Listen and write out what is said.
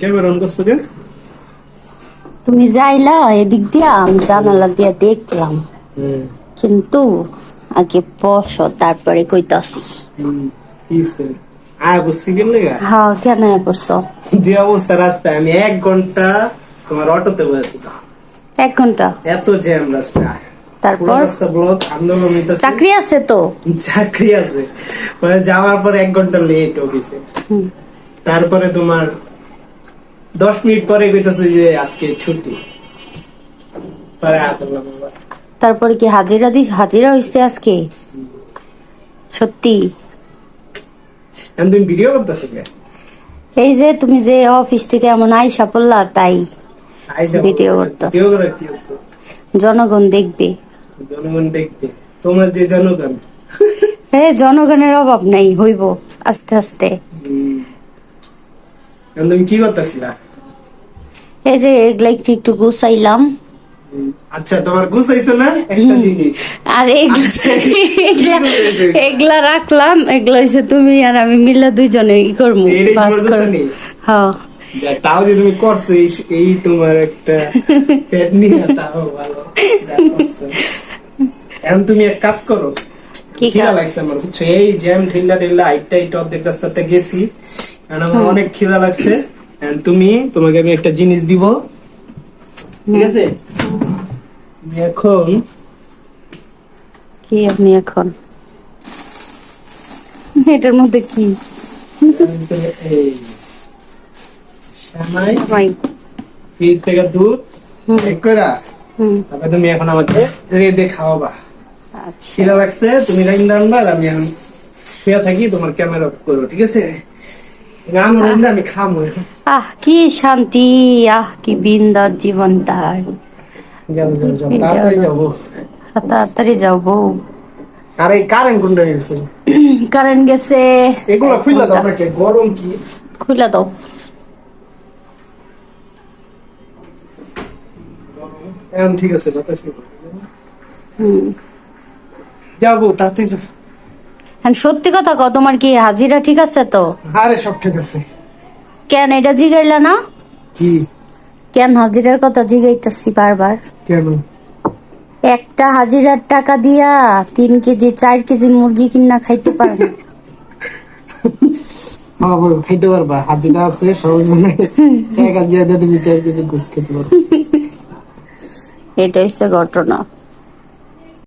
Camera on করছো কে? তুমি যাইলা এদিক দিয়া, আমি জানালা দিয়া দেখলাম, কিন্তু আগে বসো তারপরে কইতাছি। হ্যাঁ, কেন করছো? যে অবস্থা রাস্তায়, আমি 1 ঘন্টা তোমার অটোতে বসেছিলাম। 1 ঘন্টা? এত জ্যাম রাস্তায়। তারপর রাস্তা ব্লক, আন্দোলন হইতাছে। চাকরি আছে তো? চাকরি আছে, যাওয়ার পর 1 ঘন্টা লেট অফিসে। তারপরে তোমার 10 মিনিট পরে কইতাছে যে আজকে ছুটি। তারপরে কি হাজিরা হইছে আজকে? সত্যি? তুমি ভিডিও করতেছো কে? এই যে তুমি যে অফিস থেকে এমন আইসা পড়লা, তাই ভিডিও করতেছ। জনগণ দেখবে। জনগণ দেখবে? তোমরা যে জনগণ। জনগণের অভাব নাই, হইব আস্তে আস্তে। তুমি কি করতেছিলা? এই যে এগুলা একটু গুছাইলাম। আচ্ছা, তোমার গুছাইছো না একটা জিনিস? আর এগুলা রাখলাম, এগুলা হইছে তুমি আর আমি মিলে দুইজনে ই করবো। হ্যাঁ, তাও যে তুমি করছো, এই তোমার একটা পেট নিয়ে, তাও ভালো। এখন তুমি এক কাজ করো, খিদা লাগছে আমার, বুঝছো? এই জ্যাম ঢিল্লা আইটা অর্ধেক রাস্তাতে গেছি, আমার অনেক খিদা লাগছে। তোমাকে আমি একটা জিনিস দিব, ঠিক আছে? এখন কি আপনি এখন এটার মধ্যে কি? ফ্রিজ থেকে দুধ তারপরে তুমি এখন আমাকে রেঁধে খাওয়াবা। খিদা লাগছে, তুমি রান্না আনবা, আর আমি এখন শুয়ে থাকি, তোমার ক্যামেরা অফ করবো, ঠিক আছে? আমি খামো। কি শান্তি, কি বিন্দাস জীবন তার। তাড়াতাড়ি যাও বউ। আর এই কারেন্ট কোনটা গেছে? কারেন্ট গেছে। এগুলো খুলে দাও নাকি? গরম কি? খুলে দাও। এখন ঠিক আছে, যাবো তাতে। সত্যি কথা কও, তোমার কি হাজিরা ঠিক আছে তো? আরে সব ঠিক আছে। কেন এটা জিগাইলা না? কি? কেন হাজিরার কথা জিগাইতেছি বারবার? কেন? একটা হাজিরার টাকা দিয়া 3 কেজি 4 কেজি মুরগি কিনা খাইতে পারো না? খাইতে পারবা, হাজিরা আছে সহজে। টাকা দিয়ে তুমি 4 কেজি গোস খেতে পারো। এটা হচ্ছে ঘটনা।